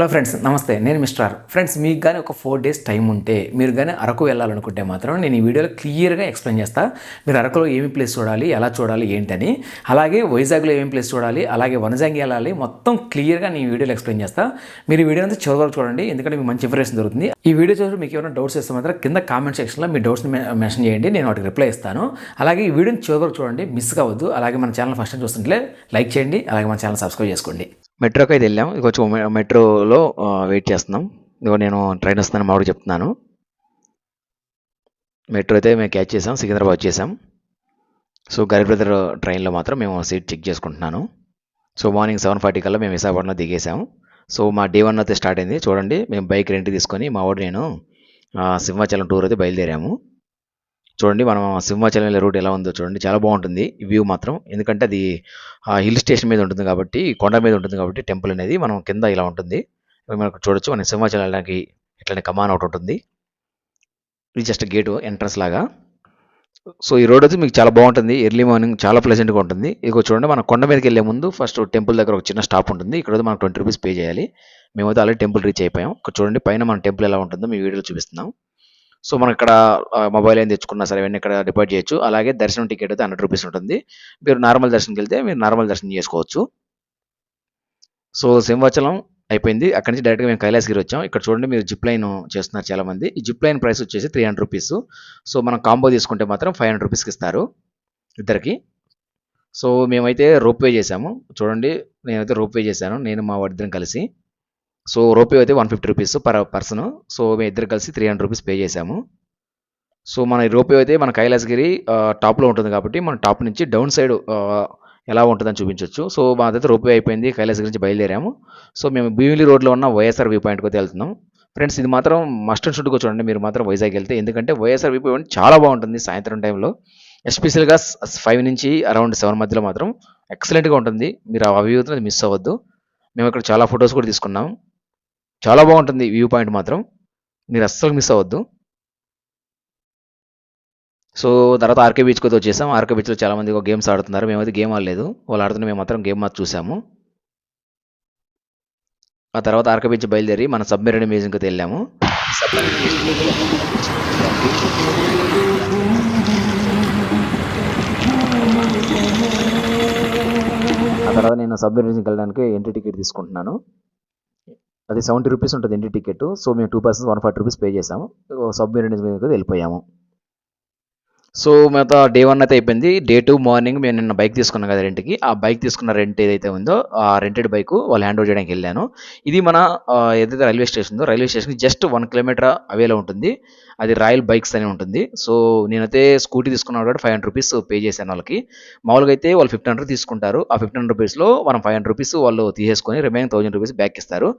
Hello friends, నమస్తే. నేను mister are. Friends, మీకు కానీ ఒక 4 డేస్ టైం ఉంటే, మీరు కానీ అరకు వెళ్ళాలనుకుంటే మాత్రం నేను ఈ వీడియోలో క్లియర్గా ఎక్స్ప్లెయిన్ చేస్తా. మీరు అరకులో ఏమి ప్లేస్ చూడాలి, ఎలా చూడాలి ఏంటని, అలాగే వైజాగ్లో ఏమి ప్లేస్ చూడాలి, అలాగే వనజంగి వెళ్ళాలి, మొత్తం క్లియర్గా నేను ఈ వీడియోలో ఎక్స్ప్లెయిన్ చేస్తా. మీరు ఈ వీడియో అంతా చివరి వరకు చూడండి, ఎందుకంటే మీకు మంచి ఇన్ఫర్మేషన్ దొరుకుతుంది. ఈ వీడియో చూసి మీకు ఏమైనా డౌట్స్ వస్తే మాత్రం కింద కామెంట్ సెక్షన్లో మీ డౌట్స్ని మెన్షన్ చేయండి, నేను వాటికి రిప్లై ఇస్తాను. అలాగే ఈ వీడియోని చివరి వరకు చూడండి, మిస్ కావద్దు. అలాగే మన ఛానల్ ఫస్ట్ టైం చూస్తుంటే లైక్ చేయండి, అలాగే మన ఛానల్ సబ్స్క్రైబ్ చేసుకోండి. మెట్రోకి అయితే వెళ్ళాం. కొంచెం మెట్రోలో వెయిట్ చేస్తున్నాం. ఇదిగో నేను ట్రైన్ వస్తుందని మాకు చెప్తున్నాను. మెట్రో అయితే మేము క్యాచ్ చేసాం, సికింద్రాబాద్ వచ్చేసాం. సో గరీబ్ బ్రదర్ ట్రైన్లో మాత్రం మేము సీట్ చెక్ చేసుకుంటున్నాను. సో మార్నింగ్ 7:40 కల్లా మేము విశాఖపట్నంలో దిగేసాము. సో మా డే 1 అయితే స్టార్ట్ అయింది. చూడండి, మేము బైక్ రెంట్ తీసుకొని మా వాడు నేను సింహాచలం టూర్ అయితే బయలుదేరాము. చూడండి, మనం సింహాచలం వెళ్ళే రూట్ ఎలా ఉందో చూడండి, చాలా బాగుంటుంది వ్యూ మాత్రం. ఎందుకంటే అది హిల్ స్టేషన్ మీద ఉంటుంది కాబట్టి, కొండ మీద ఉంటుంది కాబట్టి టెంపుల్ అనేది మనం కింద ఇలా ఉంటుంది. మనకు చూడొచ్చు, మనం సింహాచలం వెళ్ళడానికి ఇట్లానే కమాన్ ఒకటి ఉంటుంది. ఇది జస్ట్ గేటు ఎంట్రన్స్ లాగా. సో ఈ రోడ్ అయితే మీకు చాలా బాగుంటుంది. ఎర్లీ మార్నింగ్ చాలా ప్లెజెంట్గా ఉంటుంది. ఇదిగో చూడండి, మనం కొండ మీదకి వెళ్ళే ముందు ఫస్ట్ టెంపుల్ దగ్గర ఒక చిన్న స్టాప్ ఉంటుంది. ఇక్కడ మనకు 20 రూపీస్ పే చేయాలి. మేమైతే ఆల్రెడీ టెంపుల్ రీచ్ అయిపోయాం. ఇక్కడ చూడండి, పైన మన టెంపుల్ ఎలా ఉంటుందో మీ వీడియోలో చూపిస్తున్నాం. సో మనం ఇక్కడ మొబైల్ ఏం తెచ్చుకున్నా సరే ఇవన్నీ ఇక్కడ డిపాజిట్ చేయొచ్చు. అలాగే దర్శనం టికెట్ అయితే 100 రూపీస్ ఉంటుంది. మీరు నార్మల్ దర్శనంకి వెళ్తే మీరు నార్మల్ దర్శనం చేసుకోవచ్చు. సో సింహాచలం అయిపోయింది. అక్కడి నుంచి డైరెక్ట్గా మేము కైలాసగిరి వచ్చాం. ఇక్కడ చూడండి, మీరు జిప్ లైన్ చేస్తున్నారు చాలామంది. ఈ జిప్ లైన్ ప్రైస్ వచ్చేసి 300 రూపీస్. సో మనం కాంబో తీసుకుంటే మాత్రం 500 రూపీస్కి ఇస్తారు ఇద్దరికి. సో మేమైతే రోప్వే చేసాము. చూడండి, నేనైతే రోప్వే చేశాను, నేను మా వాడిద్దరం కలిసి. సో రోప్వే అయితే 150 రూపీస్ పర్ పర్సన్. సో మేము ఇద్దరు కలిసి 300 రూపీస్ పే చేసాము. సో మన రోప్వే అయితే మన కైలాసగిరి టాప్లో ఉంటుంది కాబట్టి మన టాప్ నుంచి డౌన్ సైడ్ ఎలా ఉంటుందని చూపించవచ్చు. సో మాదైతే రోప్వే అయిపోయింది, కైలాసగిరి నుంచి బయలుదేరాము. సో మేము భీమిలి రోడ్లో ఉన్న వైఎస్ఆర్ వ్యూ పాయింట్కి అయితే వెళ్తున్నాం. ఫ్రెండ్స్, ఇది మాత్రం మస్ట్ అండ్ షుడ్గా చూడండి మీరు మాత్రం వైజాగ్ వెళ్తే. ఎందుకంటే వైఎస్ఆర్ వ్యూ పాయింట్ చాలా బాగుంటుంది సాయంత్రం టైంలో, ఎస్పెషల్గా 5 నుంచి అరౌండ్ 7 మధ్యలో మాత్రం ఎక్సలెంట్గా ఉంటుంది. మీరు ఆ వ్యూ మిస్ అవ్వద్దు. మేము ఇక్కడ చాలా ఫొటోస్ కూడా తీసుకున్నాం. చాలా బాగుంటుంది వ్యూ పాయింట్ మాత్రం, మీరు అస్సలు మిస్ అవ్వద్దు. సో తర్వాత ఆర్కే బీచ్కి అయితే వచ్చేసాం. ఆర్కే బీచ్లో చాలామంది గేమ్స్ ఆడుతున్నారు. మేమైతే గేమ్ ఆడలేదు, వాళ్ళు ఆడుతున్న మేము మాత్రం గేమ్ మాత్రం చూసాము. ఆ తర్వాత ఆర్కే బీచ్ బయలుదేరి మన సబ్మెరీన్ మ్యూజియంకి అయితే వెళ్ళాము. ఆ తర్వాత నేను సబ్మెరీన్ మ్యూజియంకి వెళ్ళడానికి ఎంట్రీ టికెట్ తీసుకుంటున్నాను. అది 70 రూపీస్ ఉంటుంది ఎంట్రీ టికెట్. సో మేము 2 పర్సన్స్ 140 రూపీస్ పే చేసాము. సబ్మెరీన్ మ్యూజియంకి వెళ్ళిపోయాము. సో మిగతా డే 1 అయితే అయిపోయింది. డే 2 మార్నింగ్ మేము నిన్న బైక్ తీసుకున్నాం కదా రెంట్కి. ఆ బైక్ తీసుకున్న రెంట్ ఏదైతే ఉందో ఆ రెంటెడ్ బైక్ వాళ్ళు హ్యాండ్ ఓవర్ చేయడానికి వెళ్ళాను. ఇది మన ఏదైతే రైల్వే స్టేషన్ ఉందో రైల్వే స్టేషన్కి జస్ట్ 1 కిలోమీటర్ అవేలో ఉంటుంది. అది రాయల్ బైక్స్ అని ఉంటుంది. సో నేనైతే స్కూటీ తీసుకున్నాను కాబట్టి 500 రూపీస్ పే చేశాను వాళ్ళకి. మామూలుగా అయితే వాళ్ళు 1500 తీసుకుంటారు. ఆ 1500 రూపీస్లో మనం 500 రూపీస్ వాళ్ళు తీసేసుకొని రిమైనింగ్ 1000 రూపీస్ బ్యాక్ ఇస్తారు.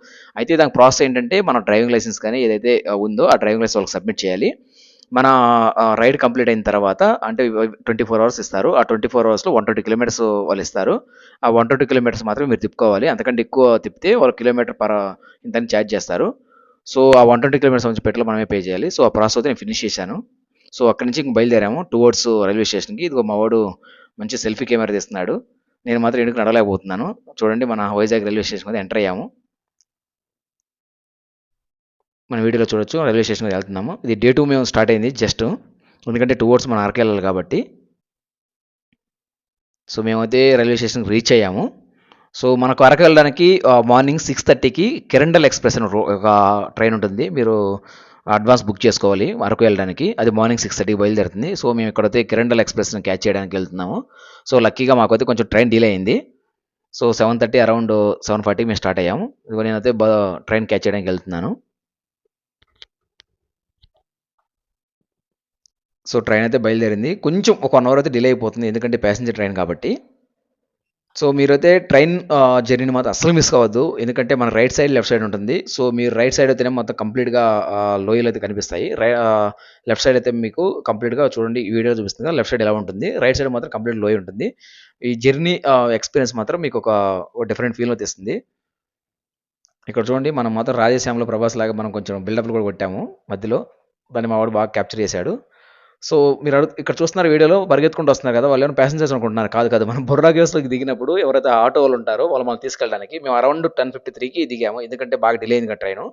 అయితే దానికి ప్రాసెస్ ఏంటంటే మన డ్రైవింగ్ లైసెన్స్ కానీ ఏదైతే ఉందో ఆ డ్రైవింగ్ లైసెన్స్ వాళ్ళకి సబ్మిట్ చేయాలి. మన రైడ్ కంప్లీట్ అయిన తర్వాత అంటే 24 అవర్స్ ఇస్తారు. ఆ 24 అవర్స్లో 120 కిలోమీటర్స్ వాళ్ళు ఇస్తారు. ఆ 120 కిలోమీటర్స్ మాత్రమే మీరు తిప్పుకోవాలి. అంతకంటే ఎక్కువ తిప్పితే వాళ్ళు కిలోమీటర్ పర్ ఇంతని ఛార్జ్ చేస్తారు. సో ఆ 120 కిలోమీటర్స్ నుంచి పెట్రోల్ మనమే పే చేయాలి. సో ఆ ప్రాసెస్ అయితే నేను ఫినిష్ చేశాను. సో అక్కడి నుంచి ఇంక బయలుదేరాము టువర్డ్స్ రైల్వే స్టేషన్కి. ఇదిగో మా వాడు మంచి సెల్ఫీ కెమెరా తీస్తున్నాడు, నేను మాత్రం ఎందుకు నడలేకపోతున్నాను. చూడండి, మన వైజాగ్ రైల్వే స్టేషన్ మీద ఎంటర్ అయ్యాము. మన వీడియోలో చూడొచ్చు, రైల్వే స్టేషన్కి వెళ్తున్నాము. ఇది డే 2 మేము స్టార్ట్ అయింది జస్ట్, ఎందుకంటే టువర్డ్స్ మన అరకు వెళ్ళాలి కాబట్టి. సో మేమైతే రైల్వే స్టేషన్కి రీచ్ అయ్యాము. సో మనకు అరకు వెళ్ళడానికి మార్నింగ్ 6:30కి కిరండల్ ఎక్స్ప్రెస్ అని ఒక ట్రైన్ ఉంటుంది. మీరు అడ్వాన్స్ బుక్ చేసుకోవాలి అరకు వెళ్ళడానికి. అది మార్నింగ్ 6:30కి బయలుదేరుతుంది. సో మేము ఇక్కడైతే కిరండల్ ఎక్స్ప్రెస్ని క్యాచ్ చేయడానికి వెళ్తున్నాము. సో లక్కీగా మాకైతే కొంచెం ట్రైన్ డిలే అయింది. సో 7:30 అరౌండ్ 7:40కి మేము స్టార్ట్ అయ్యాము. ఇదిగో నేనైతే ట్రైన్ క్యాచ్ చేయడానికి వెళ్తున్నాను. సో ట్రైన్ అయితే బయలుదేరింది. కొంచెం ఒక 1 అవర్ అయితే డిలే అయిపోతుంది, ఎందుకంటే ప్యాసింజర్ ట్రైన్ కాబట్టి. సో మీరైతే ట్రైన్ జర్నీని మాత్రం అస్సలు మిస్ కావద్దు, ఎందుకంటే మన రైట్ సైడ్ లెఫ్ట్ సైడ్ ఉంటుంది. సో మీరు రైట్ సైడ్ అయితేనే మొత్తం కంప్లీట్గా లోయలు అయితే కనిపిస్తాయి. లెఫ్ట్ సైడ్ అయితే మీకు కంప్లీట్గా చూడండి, ఈ వీడియో చూపిస్తుంది కదా లెఫ్ట్ సైడ్ ఎలా ఉంటుంది. రైట్ సైడ్ మాత్రం కంప్లీట్ లోయ ఉంటుంది. ఈ జర్నీ ఎక్స్పీరియన్స్ మాత్రం మీకు ఒక డిఫరెంట్ ఫీల్ తెస్తుంది. ఇక్కడ చూడండి, మనం మాత్రం రాజేశ్యామలో ప్రభాస్ లాగా మనం కొంచెం బిల్డప్లు కూడా కొట్టాము మధ్యలో. దాన్ని మా వాడు బాగా క్యాప్చర్ చేశాడు. సో మీరు ఇక్కడ చూస్తున్నారు వీడియోలో పరిగెత్తుకుంటూ వస్తున్నారు కదా! వాళ్ళేమైనా ప్యాసింజర్స్ అనుకుంటున్నారు. కాదు కాదు. మనం బుర్రా కేవ్స్‌లోకి దిగినప్పుడు ఎవరైతే ఆటో వాళ్ళు ఉంటారో వాళ్ళు మనల్ని తీసుకెళ్ళడానికి మేము అరౌండ్ 10:53కి దిగాము. ఎందుకంటే బాగా డిలే అయింది కదా ట్రైను.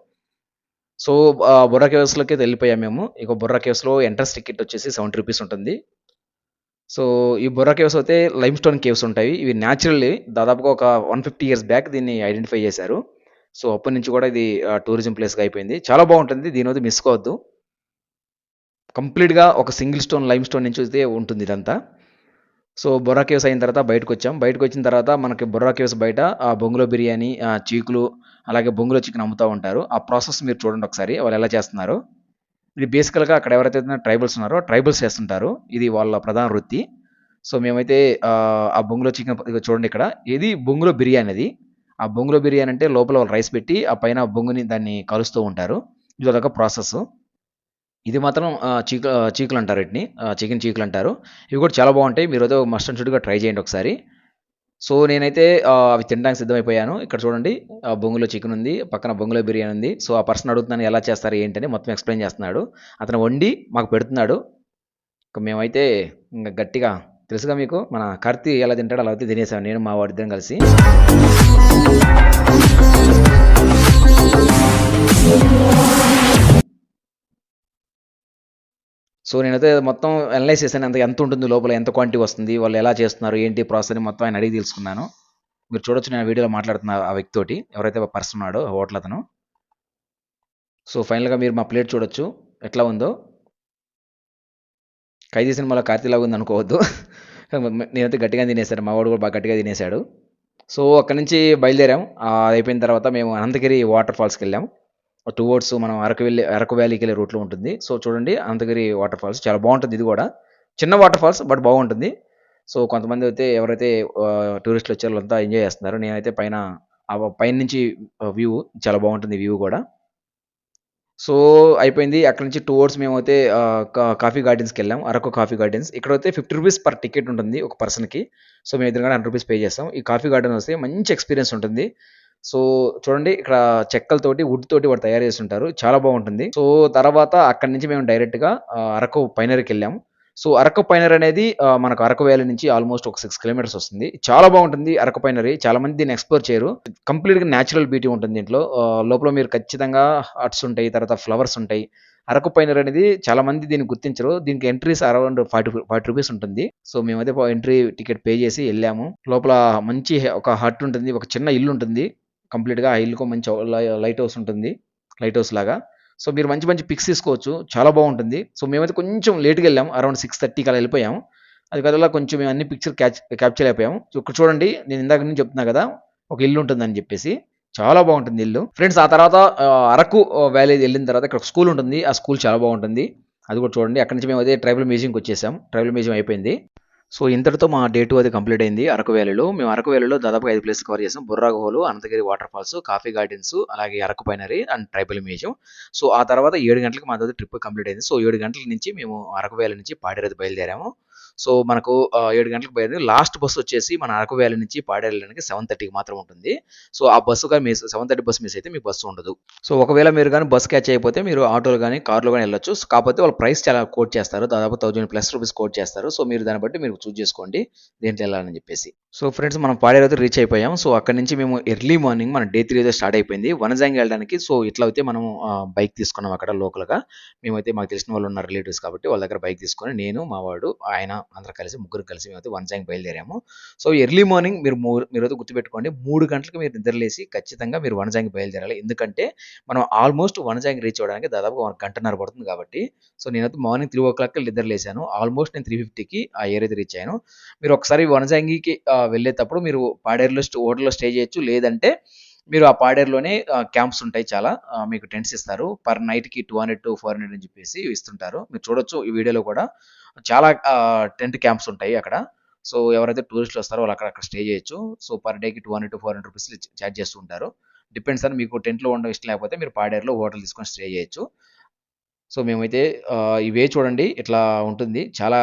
సో, బుర్రా కేవ్స్‌లోకి వెళ్ళిపోయాము మేము. ఇక బుర్రా కేవ్స్‌లో ఎంట్రన్స్ టికెట్ వచ్చేసి రూ. 70 ఉంటుంది. సో, ఈ బుర్రా కేవ్స్ అయితే లైమ్‌స్టోన్ కేవ్స్ ఉంటాయి. ఇవి న్యాచురల్లీ దాదాపుగా ఒక 150 ఇయర్స్ బ్యాక్ దీన్ని ఐడెంటిఫై చేశారు. సో, అప్పటి నుంచి కూడా ఇది టూరిజం ప్లేస్‌గా అయిపోయింది. చాలా బాగుంటుంది. దీనైతే మిస్ కావద్దు. కంప్లీట్‌గా ఒక సింగిల్ స్టోన్ లైమ్‌స్టోన్ నుంచి అయితే ఉంటుంది ఇదంతా. సో, బొర్రా కేవ్స్ అయిన తర్వాత బయటకొచ్చాం. బయటకొచ్చిన తర్వాత మనకి బొర్రా కేవ్స్ బయట బొంగులో బిర్యానీ, చీకులు, అలాగే బొంగులో చికెన్ అమ్ముతా ఉంటారు. ఆ ప్రాసెస్ మీరు చూడండి ఒకసారి వాళ్ళెలా చేస్తున్నారో. ఇది బేసికల్‌గా అక్కడ ఎవరైతే ట్రైబల్స్ ఉన్నారో ట్రైబల్స్ చేస్తుంటారు. ఇది వాళ్ళ ప్రధాన వృత్తి. సో, మేమైతే ఆ బొంగులో చికెన్ ఇగో చూడండి ఇక్కడ. ఇది బొంగులో బిర్యానీ అది. ఆ బొంగులో బిర్యానీ అంటే లోపల వాళ్ళు రైస్ పెట్టి, ఆ పైన బొంగుని దాన్ని కాలుస్తూ ఉంటారు. ఇదొక ప్రాసెస్. ఇది మాత్రం చీకులంటారు వీటిని. చికెన్ చీకులంటారు. ఇవి కూడా చాలా బావుంటాయి. మీరేదో మస్ట్ అండ్ షుడ్‌గా ట్రై చేయండి ఒకసారి. సో, నేనైతే అవి తినడానికి సిద్ధమైపోయాను. ఇక్కడ చూడండి బొంగులో చికెన్ ఉంది. పక్కన బొంగులో బిర్యానీ ఉంది. సో, ఆ పర్సన్ అడుగుతున్నాను ఎలా చేస్తారు ఏంటని మొత్తం ఎక్స్‌ప్లెయిన్ చేస్తున్నాడు. అతను వండి మాకు పెడుతున్నాడు. ఇక మేమైతే ఇంక గట్టిగా తెలుసుగా మీకు మన కార్తీ ఎలా తింటాడో అలా అయితే తినేసాం నేను మా వాడిద్దరం కలిసి. సో, నేనైతే మొత్తం అనలైజ్ చేశాను. ఎంతుంటుంది లోపల, ఎంత క్వాంటిటీ వస్తుంది, వాళ్ళు ఎలా చేస్తున్నారు, ఏంటి ప్రాసెస్ అని మొత్తం ఆయన అడిగి తెలుసుకున్నాను. మీరు చూడొచ్చు నేను వీడియోలో మాట్లాడుతున్న ఆ వ్యక్తితోటి. ఎవరైతే పర్సన్ ఉన్నాడో హోటల్ అతను. సో, ఫైనల్‌గా మీరు మా ప్లేట్ చూడొచ్చు. ఎట్లా ఉందో. 'ఖైదీ' సినిమాలో కార్తీలాగా ఉందనుకోవద్దు. నేనైతే గట్టిగానే తినేసాను. మా వాడు కూడా బాగా గట్టిగా తినేసాడు. సో, అక్కడి నుంచి బయలుదేరాం. అదయిపోయిన తర్వాత మేము అనంతగిరి వాటర్ ఫాల్స్‌కెళ్ళాం. టువర్డ్స్ మనం అరకు వ్యాలీకెళ్ళే రూట్‌లో ఉంటుంది. సో, చూడండి అనంతగిరి వాటర్ ఫాల్స్ చాలా బావుంటుంది ఇది గూడా. చిన్న వాటర్ ఫాల్స్ బట్ బాగుంటుంది. సో, కొంతమందయితే ఎవరైతే టూరిస్టులు వచ్చారో వాళ్ళంతా ఎంజాయ్ చేస్తున్నారు. నేనైతే పైనుంచి వ్యూ చాలా బావుంటుంది వ్యూ గూడా. సో, అయిపోయింది. అక్కడి నుంచి టువర్డ్స్ మేమైతే కాఫీ గార్డెన్స్‌కెళ్ళాం. Araku coffee gardens. ఇక్కడైతే రూ. 50 పర్ టికెట్ ఉంటుంది ఒక పర్సన్‌కి. సో, మేము ఎదురుగానే రూ. 100 పే చేసాం. ఈ కాఫీ గార్డెన్ వస్తే మంచి ఎక్స్‌పీరియన్స్ ఉంటుంది. సో, చూడండి ఇక్కడ చెక్కలతోటి, వుడ్ తోటి వాడు తయారు చేసుంటారు. చాలా బావుంటుంది. సో, తర్వాత అక్కడి నుంచి మేము డైరెక్ట్‌గా అరకు పైనరీకెళ్ళాం. సో, అరకు పైనరీ అనేది మనకు అరకు వ్యాలీ నుంచి ఆల్‌మోస్ట్ ఒక 6 కిలోమీటర్స్ వస్తుంది. చాలా బావుంటుంది అరకు పైనరీ. చాలా మంది దీన్ని ఎక్స్‌ప్లోర్ చేయరు. కంప్లీట్‌గా న్యాచురల్ బ్యూటీ ఉంటుంది దీంట్లో. లోపల మీరు ఖచ్చితంగా హట్స్ ఉంటాయి. తర్వాత ఫ్లవర్స్ ఉంటాయి. అరకు పైనరీ అనేది చాలా మంది దీన్ని గుర్తించరు. దీనికి ఎంట్రీస్ అరౌండ్ రూ. 40 ఉంటుంది. సో, మేమైతే ఎంట్రీ టికెట్ పే చేసి ఎళ్ళాము. లోపల మంచి ఒక హట్ ఉంటుంది. ఒక చిన్న ఇల్లు ఉంటుంది. కంప్లీట్‌గా ఆ ఇల్లుకో మంచి లైట్ హౌస్ ఉంటుంది. లైట్ హౌస్ లాగా. సో, మీరు మంచి మంచి పిక్స్ తీసుకోవచ్చు. చాలా బావుంటుంది. సో, మేమైతే కొంచెం లేట్‌గెళ్ళాం. అరౌండ్ 6:30కి అలా ఎళ్ళిపోయాం. అది వల్ల కొంచెం మేము అన్ని పిక్చర్ క్యాప్చర్ అయిపోయాము. సో, ఇక్కడ చూడండి నేను ఇందాక నుంచి చెప్తున్నా కదా! ఒక ఇల్లు ఉంటుందని చెప్పేసి. చాలా బావుంటుంది ఇల్లు. ఫ్రెండ్స్ ఆ తర్వాత అరకు వ్యాలీ ఎళ్ళిన తర్వాత ఇక్కడ ఒక స్కూల్ ఉంటుంది. ఆ స్కూల్ చాలా బావుంటుంది. అది కూడా చూడండి. అక్కడి నుంచి మేము అదే ట్రైబల్ మ్యూజియంకొచ్చేసాం. ట్రైబల్ మ్యూజియం అయిపోయింది. సో, ఇంతటితో మా డే 2 అది కంప్లీట్ అయింది అరకు వ్యాలీలో. మేము అరకు వ్యాలీలో దాదాపుగా 5 ప్లేసెస్ కవర్ చేసాం. బుర్రా గుహలు, Ananthagiri water falls, coffee gardens, అలాగే Araku pinery and tribal museum. So, ఆ తర్వాత 7 గంటలకి మాదైతే ట్రిప్ కంప్లీట్ అయింది. సో, 7 గంటల నుంచి మేము అరకు వ్యాలీ నుంచి పాడేరుకి బయలుదేరాము. సో, మనకు 7 గంటలకు బయలుదేరి లాస్ట్ బస్సు వచ్చేసి మన అరకు వ్యాలీ నుంచి పాడేరు వెళ్ళడానికి 7:30కి మాత్రం ఉంటుంది. సో, ఆ బస్సు గాని 7:30 బస్సు మిస్ అయితే మీకు బస్సు ఉండదు. సో, ఒకవేళ మీరు గాని బస్ క్యాచ్ చేయకపోతే మీరు ఆటోలో గాని, కార్‌లో గాని ఎళ్ళొచ్చు. కాకపోతే వాళ్ళు ప్రైస్ చాలా కోట్ చేస్తారు. దాదాపు ₹1000+ కోట్ చేస్తారు. సో, మీరు దాన్ని బట్టి మీరు చూజ్ చేసుకోండి. దేంట్లో ఎళ్ళాలని చెప్పేసి. సో, ఫ్రెండ్స్ మనం పాడేరు అయితే రీచ్ అయిపోయాం. సో, అక్కడి నుంచి మేము ఎర్లీ మార్నింగ్ మన డే 3 అయితే స్టార్ట్ అయిపోయింది. వనజాంగి వెళ్ళడానికి సో, ఇట్లా అయితే మనం బైక్ తీసుకున్నాం అక్కడ లోకల్‌గా. మేమైతే మాకు తెలిసిన వాళ్ళు ఉన్నారు రిలేటివ్స్ కాబట్టి వాళ్ళ దగ్గర బైక్ తీసుకొని నేను, మా వాడు, ఆయన అందరం కలిసి ముగ్గురం కలిసి మేమైతే వనజాంగి బయలుదేరాము. సో, ఎర్లీ మార్నింగ్ మీరైతే గుర్తుపెట్టుకోండి 3 గంటలకు మీరు నిద్రలేసి ఖచ్చితంగా మీరు వనజాంగి బయలుదేరాలి. ఎందుకంటే మనం ఆల్‌మోస్ట్ వనజాంగి రీచ్ అవ్వడానికి దాదాపుగా ఒక గంటన్నర పడుతుంది కాబట్టి. సో, నేనైతే మార్నింగ్ 3:00కి నిద్ర లేసాను. ఆల్‌మోస్ట్ నేను 3:50కి ఆ ఏరియా అయితే రీచ్ అయ్యాను. మీరు ఒకసారి వనజాంగికి వెళ్ళేటప్పుడు మీరు పాడేరులో హోటల్‌లో స్టే చేయొచ్చు. లేదంటే మీరు ఆ పాడేరులోనే క్యాంప్స్ ఉంటాయి చాలా. మీకు టెంట్స్ ఇస్తారు. పర్ నైట్‌కి 200-400 అని చెప్పేసి ఇస్తుంటారు. మీరు చూడొచ్చు ఈ వీడియోలో కూడా చాలా టెంట్ క్యాంప్స్ ఉంటాయి అక్కడ. సో, ఎవరైతే టూరిస్టులు వస్తారో వాళ్ళు అక్కడ స్టే చేయొచ్చు. సో, పర్ డేకి ₹200-400 చార్జ్ చేస్తూ ఉంటారు. డిపెండ్స్ అని మీకు టెంట్‌లో ఉండడం ఇష్టం లేకపోతే మీరు పాడేరులో హోటల్ తీసుకొని స్టే చేయొచ్చు. సో, మేమైతే ఇవే చూడండి ఇట్లా ఉంటుంది. చాలా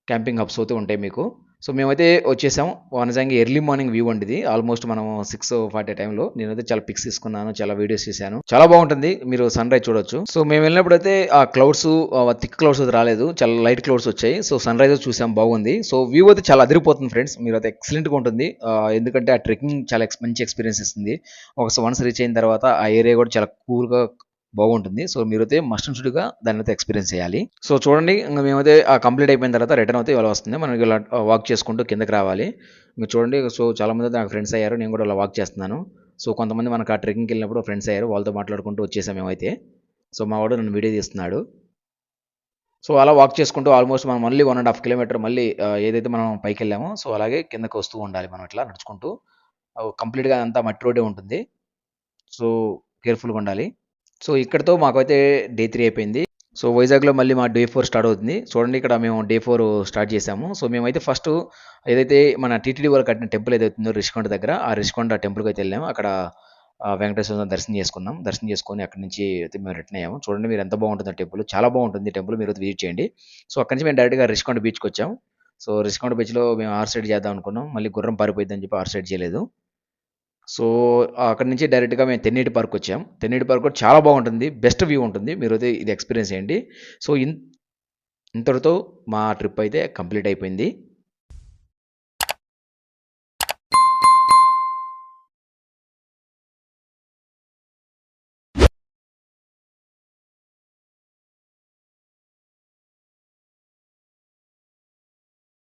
క్యాంపింగ్ హబ్స్ అయితే ఉంటాయి మీకు. సో మేమైతే వచ్చేసాం. నిజంగా ఎర్లీ మార్నింగ్ వ్యూ అండి ఇది. ఆల్మోస్ట్ మనం 6:40 టైంలో నేనైతే చాలా పిక్స్ తీసుకున్నాను. చాలా వీడియోస్ తీశాను. చాలా బాగుంటుంది. మీరు సన్‌రైజ్ చూడొచ్చు. సో మేము వెళ్ళినప్పుడైతే ఆ క్లౌడ్స్ థిక్ క్లౌడ్స్ అయితే రాలేదు. చాలా లైట్ క్లౌడ్స్ వచ్చాయి. సో సన్‌రైజ్ చూసాం బాగుంది. సో వ్యూ అయితే చాలా అదిరిపోతుంది ఫ్రెండ్స్. మీరైతే ఎక్సలెంట్‌గా ఉంటుంది. ఎందుకంటే ఆ ట్రెక్కింగ్ చాలా మంచి ఎక్స్‌పీరియన్స్ ఇస్తుంది. వన్స్ రీచ్ అయిన తర్వాత ఆ ఏరియా కూడా చాలా కూల్‌గా బాగుంటుంది. సో మీరైతే మస్ట్ అండ్ షుడ్‌గా దాన్నైతే ఎక్స్‌పీరియన్స్ చేయాలి. సో చూడండి ఇంక మేమైతే కంప్లీట్ అయిపోయిన తర్వాత రిటర్న్ అయితే ఇవాళ వస్తుంది. మనం ఇలా వాక్ చేసుకుంటూ కిందకి రావాలి. ఇంక చూడండి సో చాలామంది అయితే నాకు ఫ్రెండ్స్ అయ్యారు. నేను కూడా ఇలా వాక్ చేస్తున్నాను. సో కొంతమంది మనకు ఆ ట్రెక్కింగ్‌కి వెళ్ళినప్పుడు ఫ్రెండ్స్ అయ్యారు. వాళ్ళతో మాట్లాడుకుంటూ వచ్చేసాం మేమైతే. సో మా వాడు నన్ను వీడియో తీస్తున్నాడు. సో అలా వాక్ చేసుకుంటూ ఆల్మోస్ట్ మనం మళ్ళీ 1½ కిలోమీటర్ మళ్ళీ ఏదైతే మనం పైకెళ్ళామో సో అలాగే కిందకి వస్తూ ఉండాలి మనం ఇట్లా నడుచుకుంటూ. కంప్లీట్‌గా అంతా మట్టి రోడ్డే ఉంటుంది. సో కేర్‌ఫుల్‌గా ఉండాలి. సో ఇక్కడితో మాకైతే డే 3 అయిపోయింది. సో వైజాగ్‌లో మళ్ళీ మా డే 4 స్టార్ట్ అవుతుంది. చూడండి ఇక్కడ మేము డే 4 స్టార్ట్ చేసాము. సో మేమైతే ఫస్ట్ ఏదైతే మన టీటీడీ వాళ్ళు కట్టిన టెంపుల్ ఏదైతే ఉందో రిషికొండ దగ్గర, ఆ రిషికొండ టెంపుల్‌కి అయితే వెళ్ళాము. అక్కడ వెంకటేశ్వర స్వామి దర్శనం చేసుకున్నాం. దర్శనం చేసుకొని అక్కడి నుంచి అయితే మేము రిటర్న్ అయ్యాము. చూడండి మీరు ఎంత బాగుంటుందో టెంపుల్. చాలా బాగుంటుంది టెంపుల్. మీరు విజిట్ చేయండి. సో అక్కడి నుంచి మేము డైరెక్ట్‌గా రిషికొండ బీచ్‌కి వచ్చాం. సో రిషికొండ బీచ్‌లో మేము ఆర్ సైడ్ చేద్దాం అనుకున్నాం. మళ్ళీ గుర్రం పారిపోయిద్దని చెప్పి ఆర్ సైడ్ చేయలేదు. సో, అక్కడి నుంచి డైరెక్ట్‌గా మేము తెన్నేటి పార్కొచ్చాం. తెన్నేటి పార్క్ కూడా చాలా బాగుంటుంది. బెస్ట్ వ్యూ ఉంటుంది. మీరైతే ఇది ఎక్స్‌పీరియన్స్ చేయండి. సో, ఇంతటితో మా ట్రిప్ అయితే కంప్లీట్ అయిపోయింది.